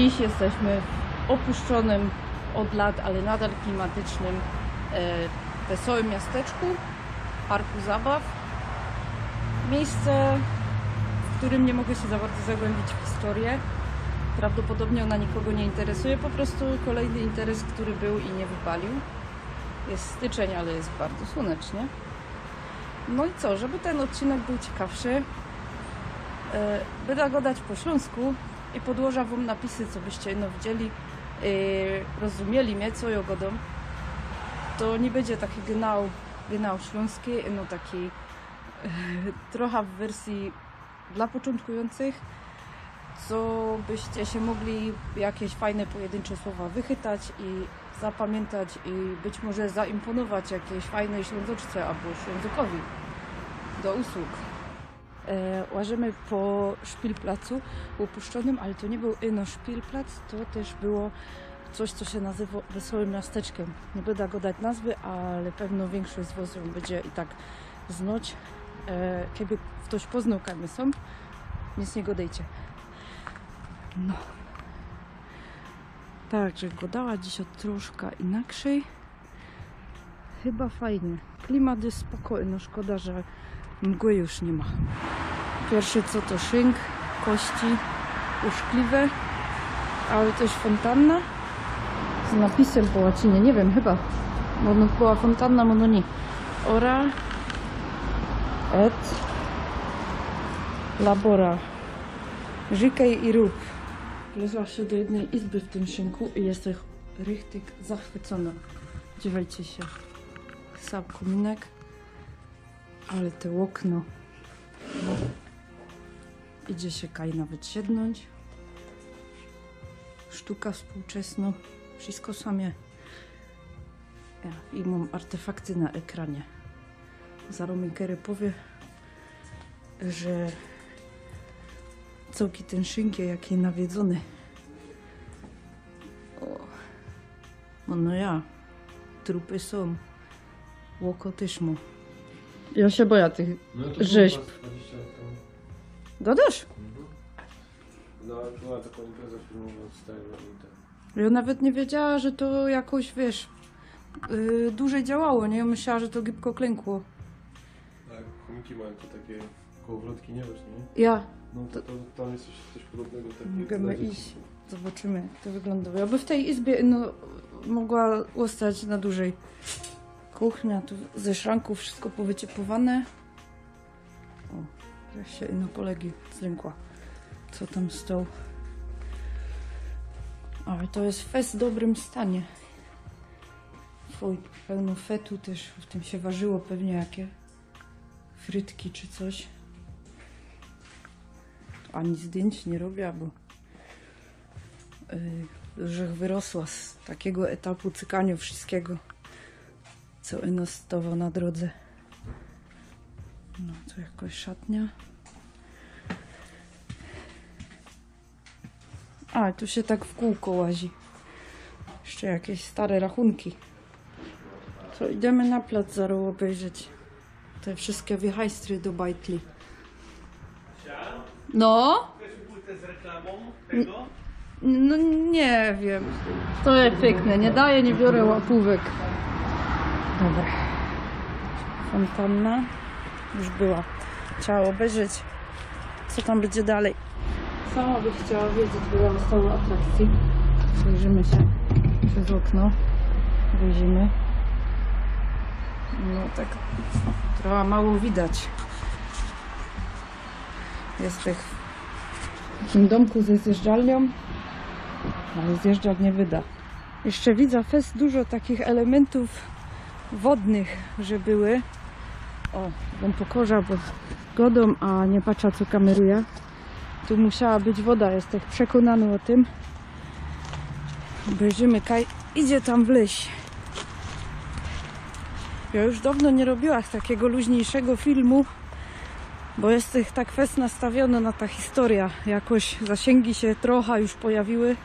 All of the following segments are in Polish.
Dziś jesteśmy w opuszczonym od lat, ale nadal klimatycznym, wesołym miasteczku, parku zabaw. Miejsce, w którym nie mogę się za bardzo zagłębić w historię. Prawdopodobnie ona nikogo nie interesuje, po prostu kolejny interes, który był i nie wypalił. Jest styczeń, ale jest bardzo słonecznie. No i co, żeby ten odcinek był ciekawszy, będę gadać po śląsku i podłożę wam napisy, co byście widzieli, rozumieli mnie, co ja gadam. To nie będzie taki genau śląski, no taki trochę w wersji dla początkujących, co byście się mogli jakieś fajne pojedyncze słowa wychytać i zapamiętać i być może zaimponować jakiejś fajnej ślązoczce albo ślązokowi do usług. Łażymy po Szpilplacu upuszczonym, ale to nie był Szpilplac, to też było coś, co się nazywa Wesołym Miasteczkiem. Nie będę go dać nazwy, ale pewno większość z was ją będzie i tak znać. Kiedy ktoś poznał, kim my są, nic nie godajcie. No. Także godała dzisiaj troszkę inaczej. Chyba fajnie. Klimat jest spokojny, szkoda, że mgły już nie ma. Pierwsze co to szynk, kości uszkliwe, ale też fontanna z napisem po łacinie, nie wiem, chyba ono była fontanna, ono nie. Ora et labora. Żykaj i rób. Wlezła się do jednej izby w tym szynku i jestem richtig zachwycona. Dziewajcie się. Sam kominek, ale te okno. Idzie się kaj nawet siednąć. Sztuka współczesna. Wszystko samie. Ja, i mam artefakty na ekranie. Zarominkery powie, że całki ten szynk jaki nawiedzony. O. No ja. Trupy są. Łoko też mu. Ja się boję tych rzeźb. Dodasz? No, była taka impreza filmowa w Style. Ja nawet nie wiedziała, że to jakoś, wiesz, dłużej działało, nie? Ja myślała, że to gipko klękło. Tak, chomiki mają to takie kołowrotki, nie wiesz, nie? Ja. No to tam jest coś podobnego. Możemy iść, zobaczymy jak to wyglądało. Ja by w tej izbie mogła ostać na dłużej. Kuchnia, tu ze szranków wszystko powyciepowane. O, jak się kolegi zlękła. Co tam stał? Ale to jest fest w dobrym stanie. Fuj, pełno fetu też. W tym się ważyło pewnie jakie frytki czy coś. Ani zdjęć nie robię, bo że wyrosła z takiego etapu cykania wszystkiego, co stowa na drodze. No, to jakoś szatnia. A, tu się tak w kółko łazi. Jeszcze jakieś stare rachunki. To idziemy na plac zaraz obejrzeć te wszystkie wiechajstry do bajtli. No? Z reklamą tego? No nie wiem. To jest piękne. Nie daję, nie biorę łapówek. Dobra. Fontanna już była. Trzeba obejrzeć, co tam będzie dalej. Sama bych chciała wiedzieć, byłam z całą atrakcji. Przejrzymy się przez okno. Wozimy. No tak trochę mało widać. Jest w takim domku ze zjeżdżalnią, ale zjeżdżalń nie wyda. Jeszcze widzę fest dużo takich elementów wodnych, że były. O, bym pokorza, bo godą, a nie patrzę co kameruje. Tu musiała być woda, jestem przekonany o tym. Obejrzymy, kaj idzie tam w leś. Ja już dawno nie robiłam takiego luźniejszego filmu, bo jest tak fest nastawiony na ta historia. Jakoś zasięgi się trochę już pojawiły.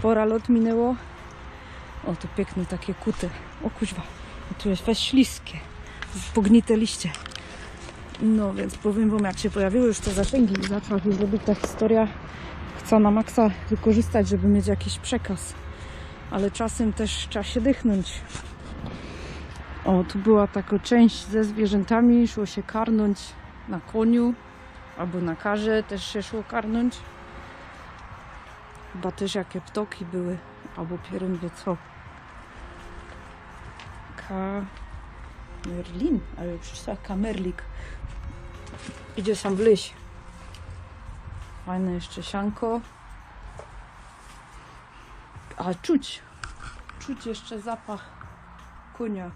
Pora lot minęło. O, to piękne takie kuty. O kuźwa, tu jest fest śliskie. Pognite liście. No więc powiem wam, jak się pojawiły już te zasięgi i zaczęła się zrobić ta historia. Trzeba na maksa wykorzystać, żeby mieć jakiś przekaz. Ale czasem też trzeba się dychnąć. O, tu była taka część ze zwierzętami. Szło się karnąć na koniu. Albo na karze też się szło karnąć. Chyba też jakie ptoki były. Albo pierun wie co. Kamerlin. Ale przeczytała kamerlik. Idzie sam w lesie. Fajne jeszcze sianko. A czuć jeszcze zapach konia.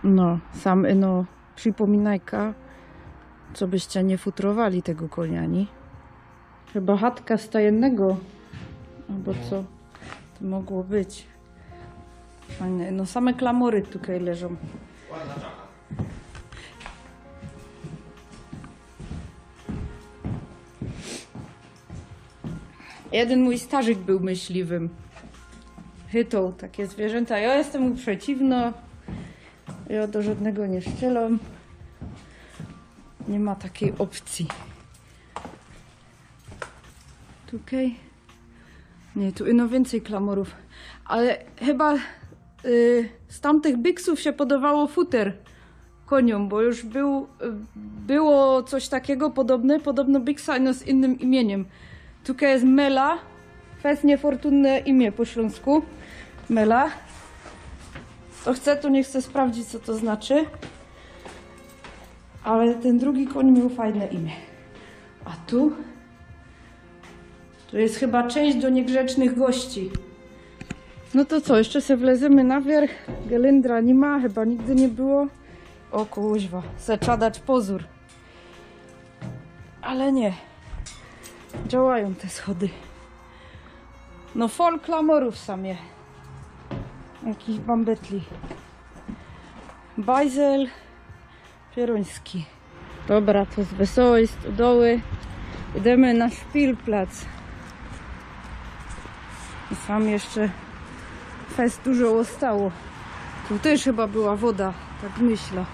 No, sam ino przypominajka, co byście nie futrowali tego konia, nie? Chyba chatka stajennego, albo co to mogło być. Fajne, no same klamory tutaj leżą. Jeden mój starzyk był myśliwym. Chytał takie zwierzęta. Ja jestem mu przeciwna. Ja do żadnego nie strzelam. Nie ma takiej opcji. Tutaj? Nie, tu ino więcej klamorów. Ale chyba z tamtych byksów się podawało futer koniom, bo już było coś takiego podobno byksa, no z innym imieniem. Tutaj jest Mela. Fest niefortunne imię po śląsku. Mela. To nie chcę sprawdzić, co to znaczy. Ale ten drugi koń miał fajne imię. A tu? Tu jest chyba część do niegrzecznych gości. No to co, jeszcze sobie wlezemy na wierzch. Gelendra nie ma, chyba nigdy nie było. O kuźwa, trzeba dać pozór. Ale nie. Działają te schody. No fol klamorów samie. Jakiś bambetli. Bajzel pieroński. Dobra, to z wesołej stodoły idziemy na Szpilplac. I sam jeszcze fest dużo zostało. Tu też chyba była woda, tak myślę.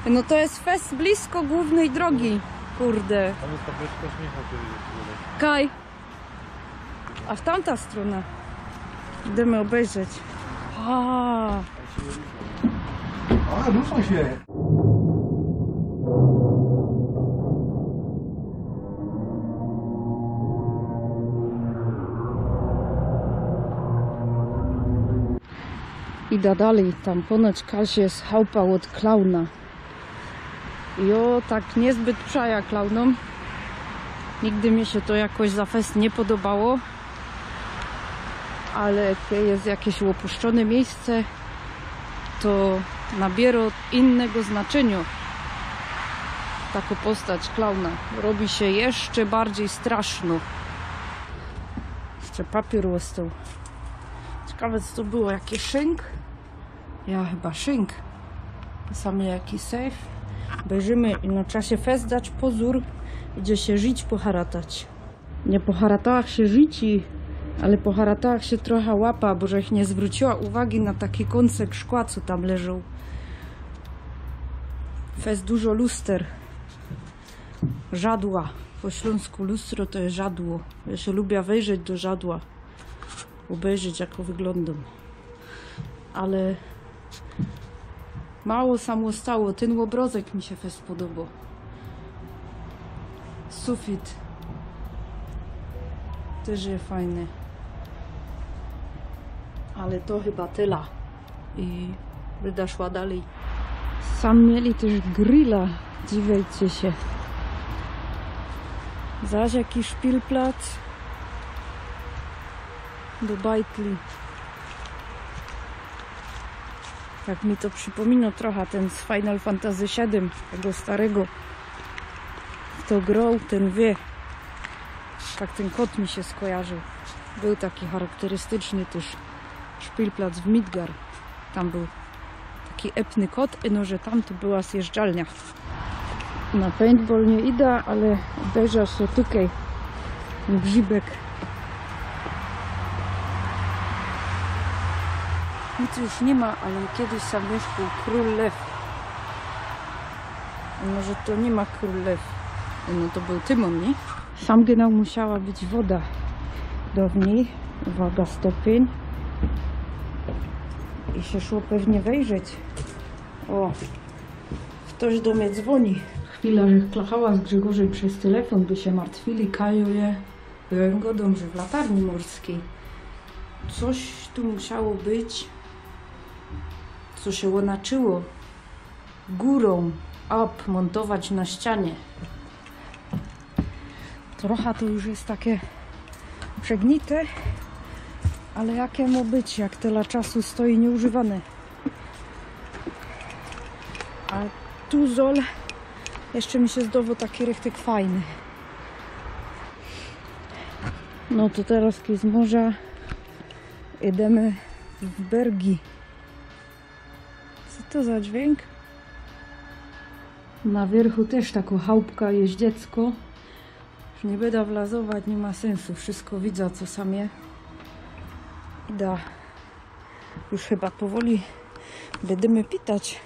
No to jest fest blisko głównej drogi. Kurde. Tam jest tabliczka śmiechu, który jest. Kaj. A w tamta strona. Idziemy obejrzeć. A, ruszą się! idę dalej. Tam ponoć Kaś jest chałupał od klauna. I o, tak niezbyt przaja klaunom. Nigdy mi się to jakoś za fest nie podobało. Ale jak jest jakieś opuszczone miejsce, to nabiera innego znaczenia. Taka postać klauna. Robi się jeszcze bardziej straszno. Jeszcze papier ostał. Ciekawe, co to było. Jaki szynk? Ja chyba szynk. Sami jakiś safe. Bierzemy i na czasie fest dać pozór. Idzie się żyć, poharatać. Nie po haratach się życi, ale po haratach się trochę łapa, bo żech nie zwróciła uwagi na taki kąsek szkła, co tam leżał. Fest dużo luster. Żadła. Po śląsku lustro to jest żadło. Ja się lubię wejrzeć do żadła. Obejrzeć, jak wyglądam. Ale mało samo stało. Ten obrozek mi się fest podobał. Sufit. Też jest fajny. Ale to chyba tyle. I będę szła dalej. Sam mieli też grilla. Dziwiajcie się. Zaś jakiś Szpilplac. Do bajtli. Tak mi to przypomina trochę ten z Final Fantasy VII, tego starego. Kto grał, ten wie. Tak ten kot mi się skojarzył. Był taki charakterystyczny też Szpilplac w Midgar. Tam był taki epny kot, no że tam to była zjeżdżalnia. Na paintball nie idę, ale obejrzał się tutaj ten grzybek. Nic już nie ma, ale kiedyś sam mieszkał król lew. Może to nie ma król lew. No to był Tymon, nie? Sam genau musiała być woda do niej. Uwaga, stopień. I się szło pewnie wejrzeć. O, ktoś do mnie dzwoni. Chwila, że klachała z Grzegorzem przez telefon, by się martwili, Kaju je. Byłem godą, że w latarni morskiej. Coś tu musiało być, co się łonaczyło górą, montować na ścianie. Trochę to już jest takie przegnite, ale jakie ma być, jak tyle czasu stoi nieużywane. A tu zol jeszcze mi się zdobył taki rechtyk fajny. No to teraz z morza jedziemy w Bergi. Co to za dźwięk? Na wierchu też taka chałupka jeździecko. Już nie będę wlazować, nie ma sensu. Wszystko widzę, co samie. Da. Już chyba powoli będziemy pitać.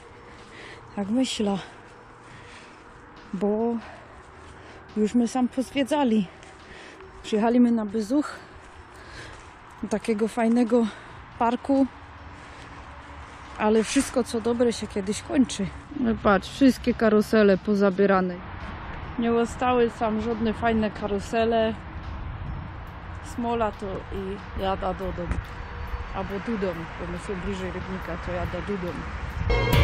Tak myślę. Bo już my sam pozwiedzali. Przyjechaliśmy na Bezuch do takiego fajnego parku, ale wszystko co dobre się kiedyś kończy. No patrz, wszystkie karusele pozabierane. Nie zostały sam żadne fajne karusele. Smola to i jada do domu. Albo do domu, bo my są bliżej rybnika, to jada do domu.